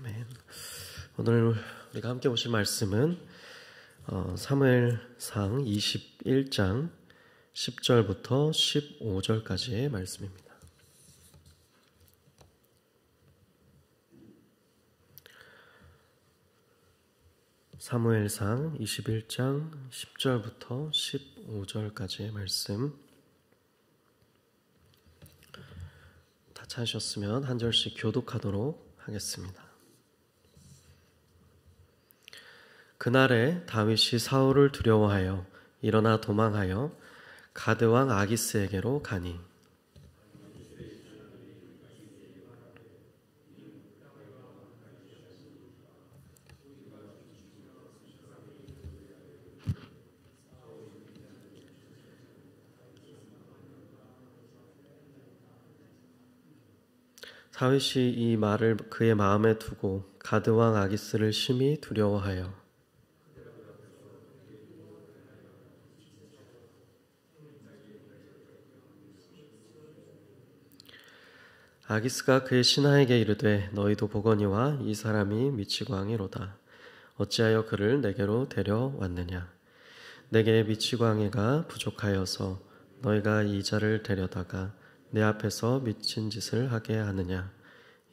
아멘. 오늘 우리가 함께 보실 말씀은 사무엘상 21장 10절부터 15절까지의 말씀입니다. 사무엘상 21장 10절부터 15절까지의 말씀, 다 찾으셨으면 한 절씩 교독하도록 하겠습니다. 그날에 다윗이 사울을 두려워하여 일어나 도망하여 가드왕 아기스에게로 가니, 다윗이 이 말을 그의 마음에 두고 가드왕 아기스를 심히 두려워하여 아기스가 그의 신하에게 이르되 너희도 보거니와 이 사람이 미치광이로다. 어찌하여 그를 내게로 데려왔느냐? 내게 미치광이가 부족하여서 너희가 이 자를 데려다가 내 앞에서 미친 짓을 하게 하느냐?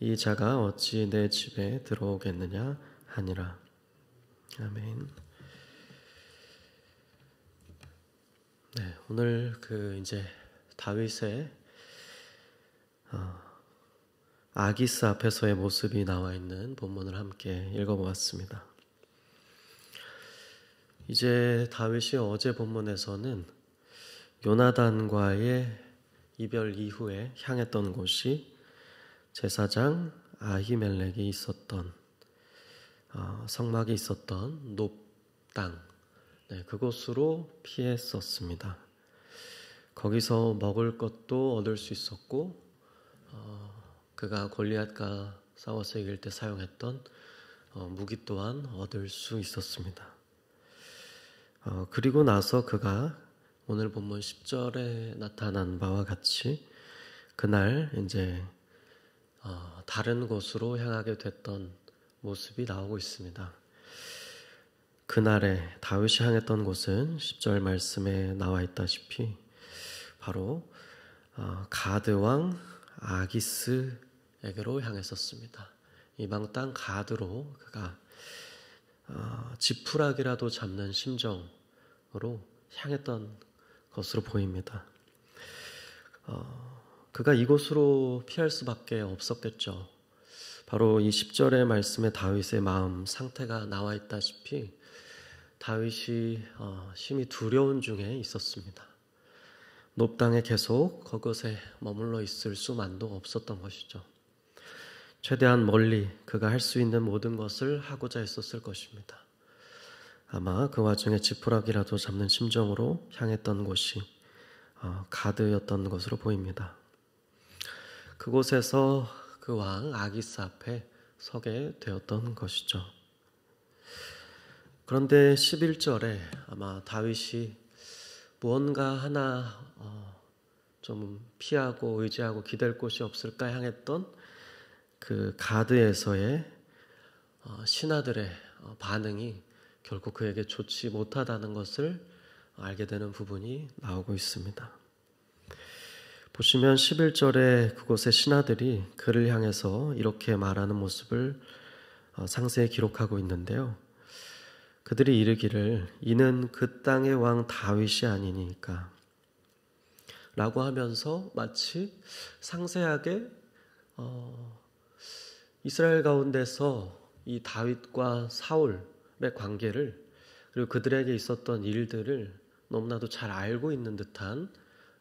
이 자가 어찌 내 집에 들어오겠느냐 하니라. 아멘. 네, 오늘 이제 다윗의 아기스 앞에서의 모습이 나와 있는 본문을 함께 읽어보았습니다. 이제 다윗이 어제 본문에서는 요나단과의 이별 이후에 향했던 곳이 제사장 아히멜렉이 있었던 성막이 있었던 놉 땅, 그곳으로 피했었습니다. 거기서 먹을 것도 얻을 수 있었고 그가 골리앗과 싸워서 이길 때 사용했던 무기 또한 얻을 수 있었습니다. 그리고 나서 그가 오늘 본문 10절에 나타난 바와 같이 그날 이제 다른 곳으로 향하게 됐던 모습이 나오고 있습니다. 그날에 다윗이 향했던 곳은 10절 말씀에 나와 있다시피 바로 가드왕 아기스에게로 향했었습니다. 이방 땅 가드로 그가 지푸라기라도 잡는 심정으로 향했던 것으로 보입니다. 그가 이곳으로 피할 수밖에 없었겠죠. 바로 이 10절의 말씀에 다윗의 마음 상태가 나와 있다시피 다윗이 심히 두려운 중에 있었습니다. 놉 땅에 계속 그곳에 머물러 있을 수만도 없었던 것이죠. 최대한 멀리 그가 할 수 있는 모든 것을 하고자 했었을 것입니다. 아마 그 와중에 지푸라기라도 잡는 심정으로 향했던 곳이 가드였던 것으로 보입니다. 그곳에서 그 왕 아기스 앞에 서게 되었던 것이죠. 그런데 11절에 아마 다윗이 무언가 하나 좀 피하고 의지하고 기댈 곳이 없을까 향했던 그 가드에서의 신하들의 반응이 결국 그에게 좋지 못하다는 것을 알게 되는 부분이 나오고 있습니다. 보시면 11절에 그곳의 신하들이 그를 향해서 이렇게 말하는 모습을 상세히 기록하고 있는데요. 그들이 이르기를 이는 그 땅의 왕 다윗이 아니니까 라고 하면서 마치 상세하게 이스라엘 가운데서 이 다윗과 사울의 관계를 그리고 그들에게 있었던 일들을 너무나도 잘 알고 있는 듯한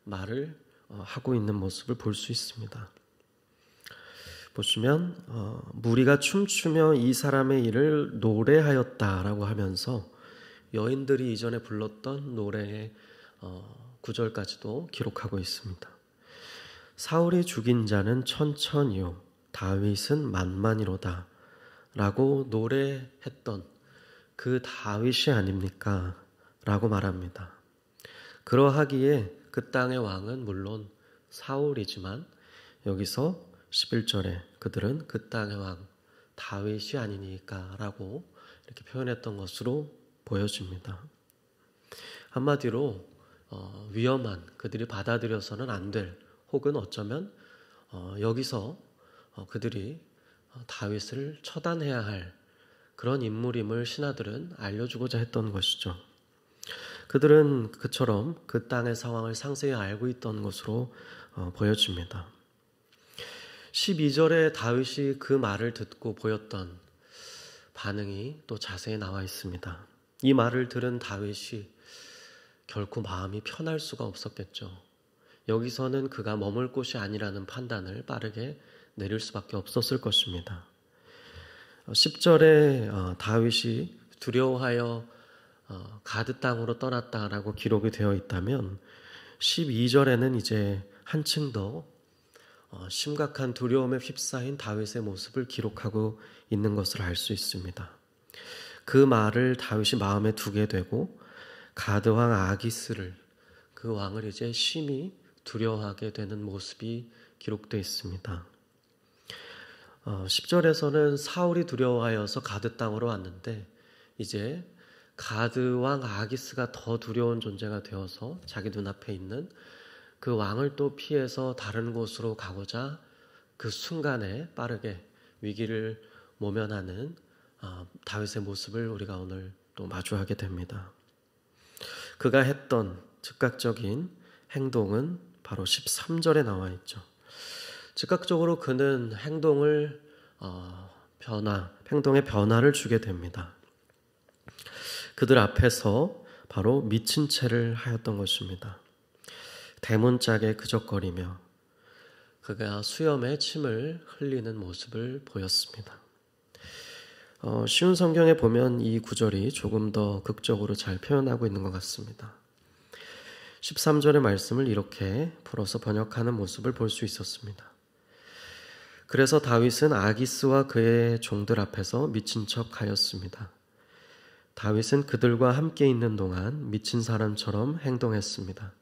말을 하고 있는 모습을 볼 수 있습니다. 보시면 무리가 춤추며 이 사람의 일을 노래하였다라고 하면서 여인들이 이전에 불렀던 노래의 구절까지도 기록하고 있습니다. 사울이 죽인 자는 천천히요 다윗은 만만이로다 라고 노래했던 그 다윗이 아닙니까? 라고 말합니다. 그러하기에 그 땅의 왕은 물론 사울이지만 여기서 11절에 그들은 그 땅의 왕 다윗이 아니니까라고 이렇게 표현했던 것으로 보여집니다. 한마디로 위험한, 그들이 받아들여서는 안 될, 혹은 어쩌면 여기서 그들이 다윗을 처단해야 할 그런 인물임을 신하들은 알려주고자 했던 것이죠. 그들은 그처럼 그 땅의 상황을 상세히 알고 있던 것으로 보여집니다. 12절에 다윗이 그 말을 듣고 보였던 반응이 또 자세히 나와 있습니다. 이 말을 들은 다윗이 결코 마음이 편할 수가 없었겠죠. 여기서는 그가 머물 곳이 아니라는 판단을 빠르게 내릴 수밖에 없었을 것입니다. 10절에 다윗이 두려워하여 가드 땅으로 떠났다라고 기록이 되어 있다면 12절에는 이제 한층 더 심각한 두려움에 휩싸인 다윗의 모습을 기록하고 있는 것을 알 수 있습니다. 그 말을 다윗이 마음에 두게 되고 가드 왕 아기스를, 그 왕을 이제 심히 두려워하게 되는 모습이 기록되어 있습니다. 10절에서는 사울이 두려워하여서 가드 땅으로 왔는데 이제 가드 왕 아기스가 더 두려운 존재가 되어서 자기 눈앞에 있는 그 왕을 또 피해서 다른 곳으로 가고자 그 순간에 빠르게 위기를 모면하는 다윗의 모습을 우리가 오늘 또 마주하게 됩니다. 그가 했던 즉각적인 행동은 바로 13절에 나와 있죠. 즉각적으로 그는 행동의 변화를 주게 됩니다. 그들 앞에서 바로 미친 채를 하였던 것입니다. 대문짝에 그적거리며 그가 수염에 침을 흘리는 모습을 보였습니다. 쉬운 성경에 보면 이 구절이 조금 더 극적으로 잘 표현하고 있는 것 같습니다. 13절의 말씀을 이렇게 풀어서 번역하는 모습을 볼 수 있었습니다. 그래서 다윗은 아기스와 그의 종들 앞에서 미친 척 하였습니다. 다윗은 그들과 함께 있는 동안 미친 사람처럼 행동했습니다.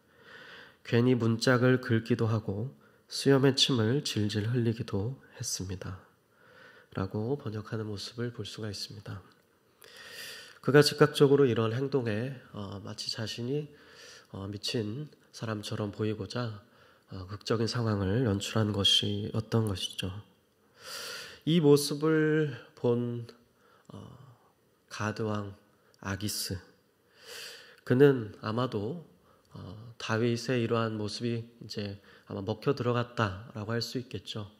괜히 문짝을 긁기도 하고 수염의 침을 질질 흘리기도 했습니다. 라고 번역하는 모습을 볼 수가 있습니다. 그가 즉각적으로 이런 행동에 마치 자신이 미친 사람처럼 보이고자 극적인 상황을 연출한 것이었던 것이죠. 이 모습을 본 가드왕 아기스, 그는 아마도 다윗의 이러한 모습이 이제 아마 먹혀 들어갔다라고 할 수 있겠죠.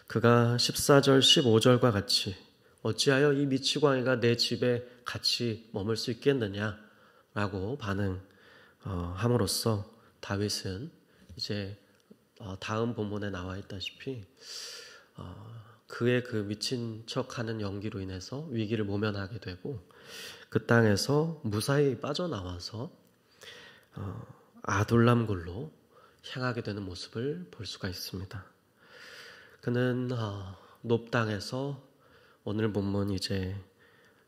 그가 14절, 15절과 같이 어찌하여 이 미치광이가 내 집에 같이 머물 수 있겠느냐라고 반응함으로써 다윗은 이제 다음 본문에 나와 있다시피 그의 그 미친 척하는 연기로 인해서 위기를 모면하게 되고 그 땅에서 무사히 빠져나와서 아둘람 굴로 향하게 되는 모습을 볼 수가 있습니다. 그는 높 땅에서 오늘 본문 이제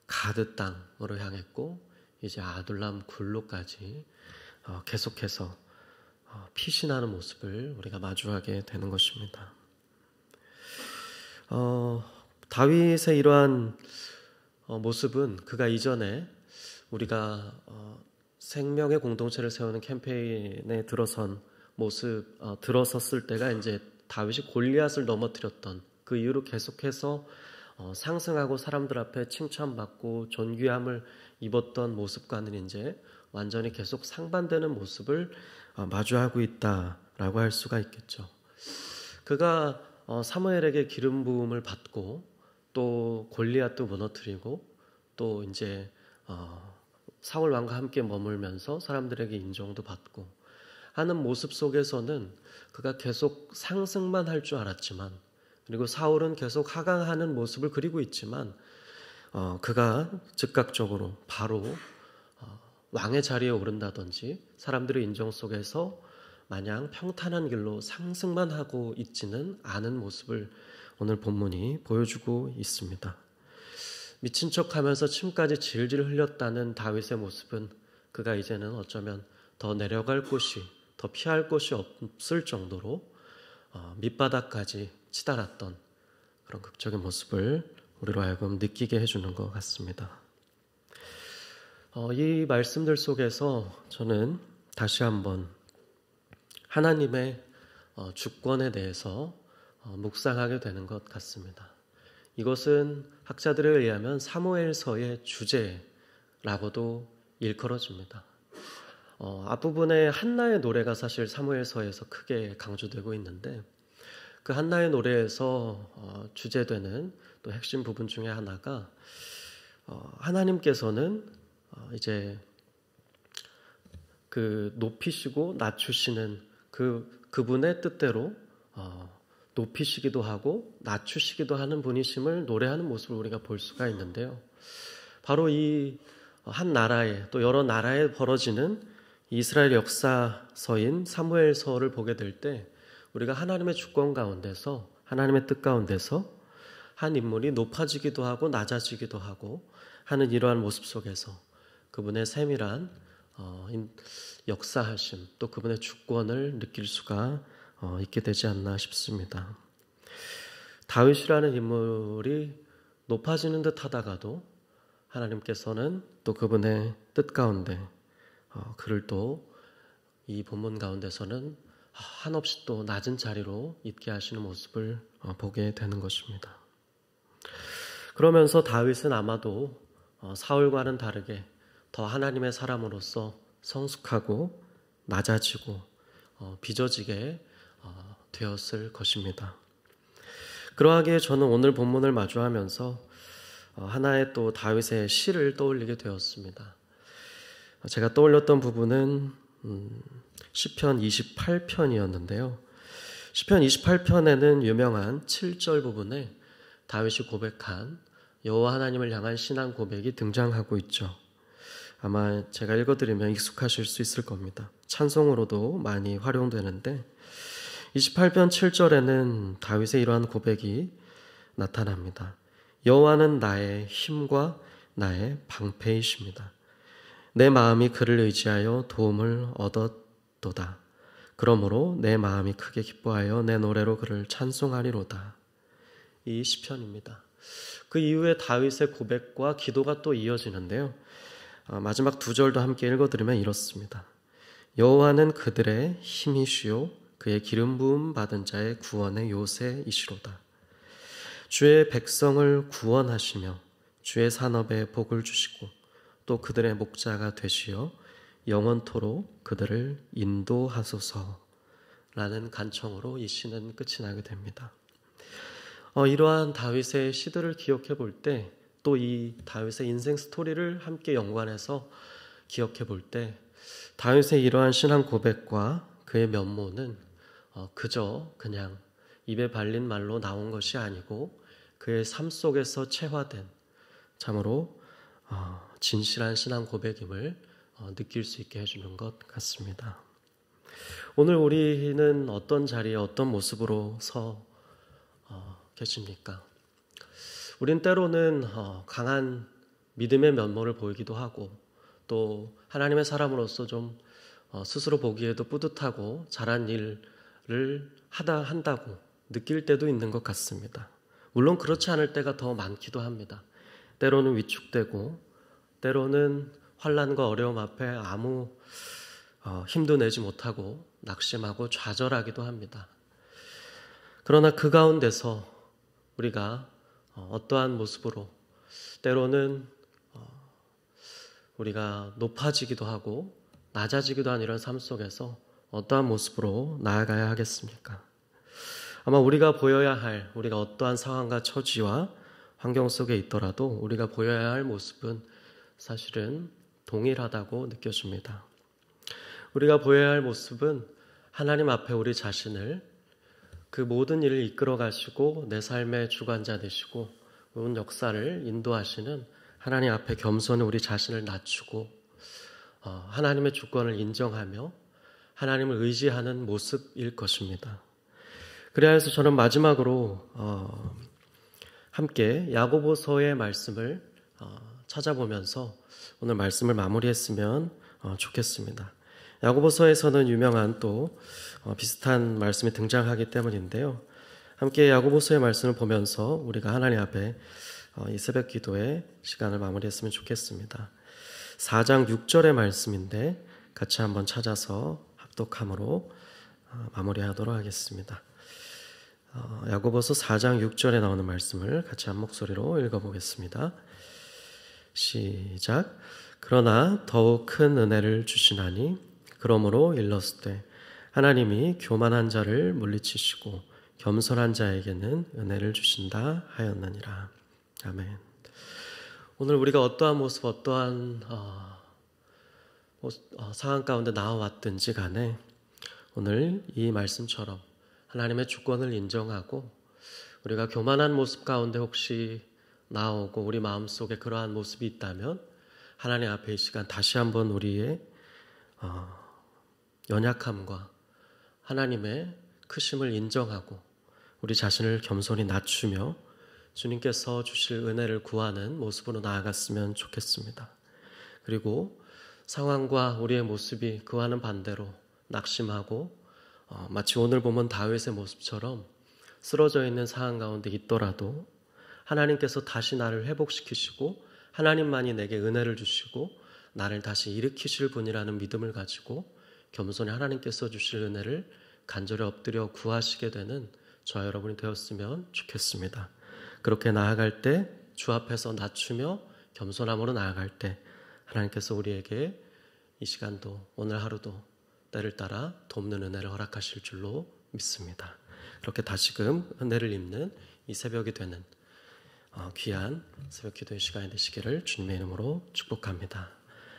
가드 땅으로 향했고 이제 아둘람 굴로까지 계속해서 피신하는 모습을 우리가 마주하게 되는 것입니다. 다윗의 이러한 모습은 그가 이전에 우리가 생명의 공동체를 세우는 캠페인에 들어섰을 때가 이제 다윗이 골리앗을 넘어뜨렸던 그 이후로 계속해서 상승하고 사람들 앞에 칭찬받고 존귀함을 입었던 모습과는 이제 완전히 계속 상반되는 모습을 마주하고 있다라고 할 수가 있겠죠. 그가 사무엘에게 기름 부음을 받고 또 골리앗도 무너뜨리고 또 이제 사울 왕과 함께 머물면서 사람들에게 인정도 받고 하는 모습 속에서는 그가 계속 상승만 할 줄 알았지만, 그리고 사울은 계속 하강하는 모습을 그리고 있지만 그가 즉각적으로 바로 왕의 자리에 오른다든지 사람들의 인정 속에서 마냥 평탄한 길로 상승만 하고 있지는 않은 모습을 오늘 본문이 보여주고 있습니다. 미친 척하면서 침까지 질질 흘렸다는 다윗의 모습은 그가 이제는 어쩌면 더 내려갈 곳이, 더 피할 곳이 없을 정도로 밑바닥까지 치달았던 그런 극적인 모습을 우리로 하여금 느끼게 해주는 것 같습니다. 이 말씀들 속에서 저는 다시 한번 하나님의 주권에 대해서 묵상하게 되는 것 같습니다. 이것은 학자들에 의하면 사무엘서의 주제라고도 일컬어집니다. 앞부분에 한나의 노래가 사실 사무엘서에서 크게 강조되고 있는데 그 한나의 노래에서 주제되는 또 핵심 부분 중에 하나가 하나님께서는 이제 그 높이시고 낮추시는 그분의 뜻대로 높이시기도 하고 낮추시기도 하는 분이심을 노래하는 모습을 우리가 볼 수가 있는데요. 바로 이 한 나라에 또 여러 나라에 벌어지는 이스라엘 역사서인 사무엘서를 보게 될 때 우리가 하나님의 주권 가운데서 하나님의 뜻 가운데서 한 인물이 높아지기도 하고 낮아지기도 하고 하는 이러한 모습 속에서 그분의 세밀한 역사하심 또 그분의 주권을 느낄 수가 있게 되지 않나 싶습니다. 다윗이라는 인물이 높아지는 듯 하다가도 하나님께서는 또 그분의 뜻 가운데 그를 또 이 본문 가운데서는 한없이 또 낮은 자리로 있게 하시는 모습을 보게 되는 것입니다. 그러면서 다윗은 아마도 사울과는 다르게 더 하나님의 사람으로서 성숙하고 낮아지고 빚어지게 되었을 것입니다. 그러하기에 저는 오늘 본문을 마주하면서 하나의 또 다윗의 시를 떠올리게 되었습니다. 제가 떠올렸던 부분은 시편 28편이었는데요. 시편 28편에는 유명한 7절 부분에 다윗이 고백한 여호와 하나님을 향한 신앙 고백이 등장하고 있죠. 아마 제가 읽어드리면 익숙하실 수 있을 겁니다. 찬송으로도 많이 활용되는데 28편 7절에는 다윗의 이러한 고백이 나타납니다. 여호와는 나의 힘과 나의 방패이십니다. 내 마음이 그를 의지하여 도움을 얻었도다. 그러므로 내 마음이 크게 기뻐하여 내 노래로 그를 찬송하리로다. 이 시편입니다. 그 이후에 다윗의 고백과 기도가 또 이어지는데요. 마지막 두 절도 함께 읽어드리면 이렇습니다. 여호와는 그들의 힘이시요 그의 기름 부음 받은 자의 구원의 요새이시로다. 주의 백성을 구원하시며 주의 산업에 복을 주시고 또 그들의 목자가 되시어 영원토록 그들을 인도하소서라는 간청으로 이 시는 끝이 나게 됩니다. 이러한 다윗의 시들을 기억해 볼 때 또 이 다윗의 인생 스토리를 함께 연관해서 기억해 볼 때 다윗의 이러한 신앙 고백과 그의 면모는 그저 그냥 입에 발린 말로 나온 것이 아니고 그의 삶 속에서 체화된 참으로 진실한 신앙 고백임을 느낄 수 있게 해주는 것 같습니다. 오늘 우리는 어떤 자리에 어떤 모습으로 서 계십니까? 우린 때로는 강한 믿음의 면모를 보이기도 하고 또 하나님의 사람으로서 좀 스스로 보기에도 뿌듯하고 잘한 일을 한다고 느낄 때도 있는 것 같습니다. 물론 그렇지 않을 때가 더 많기도 합니다. 때로는 위축되고 때로는 환난과 어려움 앞에 아무 힘도 내지 못하고 낙심하고 좌절하기도 합니다. 그러나 그 가운데서 우리가 어떠한 모습으로 때로는 우리가 높아지기도 하고 낮아지기도 하는 이런 삶 속에서 어떠한 모습으로 나아가야 하겠습니까? 아마 우리가 보여야 할 우리가 어떠한 상황과 처지와 환경 속에 있더라도 우리가 보여야 할 모습은 사실은 동일하다고 느껴집니다. 우리가 보여야 할 모습은 하나님 앞에 우리 자신을 그 모든 일을 이끌어 가시고 내 삶의 주관자 되시고 온 역사를 인도하시는 하나님 앞에 겸손히 우리 자신을 낮추고 하나님의 주권을 인정하며 하나님을 의지하는 모습일 것입니다. 그래야 해서 저는 마지막으로 함께 야고보서의 말씀을 찾아보면서 오늘 말씀을 마무리했으면 좋겠습니다. 야고보서에서는 유명한 또 비슷한 말씀이 등장하기 때문인데요. 함께 야고보서의 말씀을 보면서 우리가 하나님 앞에 이 새벽 기도의 시간을 마무리했으면 좋겠습니다. 4장 6절의 말씀인데 같이 한번 찾아서 합독함으로 마무리하도록 하겠습니다. 야고보서 4장 6절에 나오는 말씀을 같이 한 목소리로 읽어보겠습니다. 시작. 그러나 더욱 큰 은혜를 주시나니 그러므로 일렀을 하나님이 교만한 자를 물리치시고 겸손한 자에게는 은혜를 주신다 하였느니라. 아멘. 오늘 우리가 어떠한 모습, 어떠한 상황 가운데 나와왔든지 간에 오늘 이 말씀처럼 하나님의 주권을 인정하고 우리가 교만한 모습 가운데 혹시 나오고 우리 마음속에 그러한 모습이 있다면 하나님 앞에 이 시간 다시 한번 우리의 연약함과 하나님의 크심을 인정하고 우리 자신을 겸손히 낮추며 주님께서 주실 은혜를 구하는 모습으로 나아갔으면 좋겠습니다. 그리고 상황과 우리의 모습이 그와는 반대로 낙심하고 마치 오늘 보면 다윗의 모습처럼 쓰러져 있는 상황 가운데 있더라도 하나님께서 다시 나를 회복시키시고 하나님만이 내게 은혜를 주시고 나를 다시 일으키실 분이라는 믿음을 가지고 겸손히 하나님께서 주실 은혜를 간절히 엎드려 구하시게 되는 저와 여러분이 되었으면 좋겠습니다. 그렇게 나아갈 때 주 앞에서 낮추며 겸손함으로 나아갈 때 하나님께서 우리에게 이 시간도 오늘 하루도 때를 따라 돕는 은혜를 허락하실 줄로 믿습니다. 그렇게 다시금 은혜를 입는 이 새벽이 되는 귀한 새벽 기도의 시간이 되시기를 주님의 이름으로 축복합니다.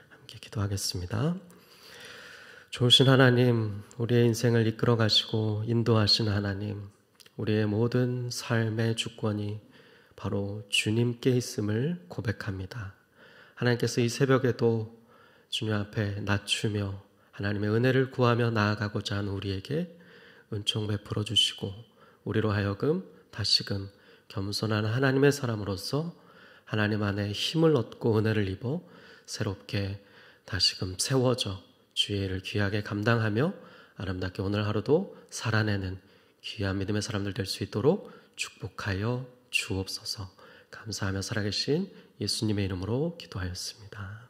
함께 기도하겠습니다. 좋으신 하나님, 우리의 인생을 이끌어 가시고 인도하신 하나님, 우리의 모든 삶의 주권이 바로 주님께 있음을 고백합니다. 하나님께서 이 새벽에도 주님 앞에 낮추며 하나님의 은혜를 구하며 나아가고자 하는 우리에게 은총 베풀어 주시고 우리로 하여금 다시금 겸손한 하나님의 사람으로서 하나님 안에 힘을 얻고 은혜를 입어 새롭게 다시금 세워져 주의 일을 귀하게 감당하며 아름답게 오늘 하루도 살아내는 귀한 믿음의 사람들 될 수 있도록 축복하여 주옵소서. 감사하며 살아계신 예수님의 이름으로 기도하였습니다.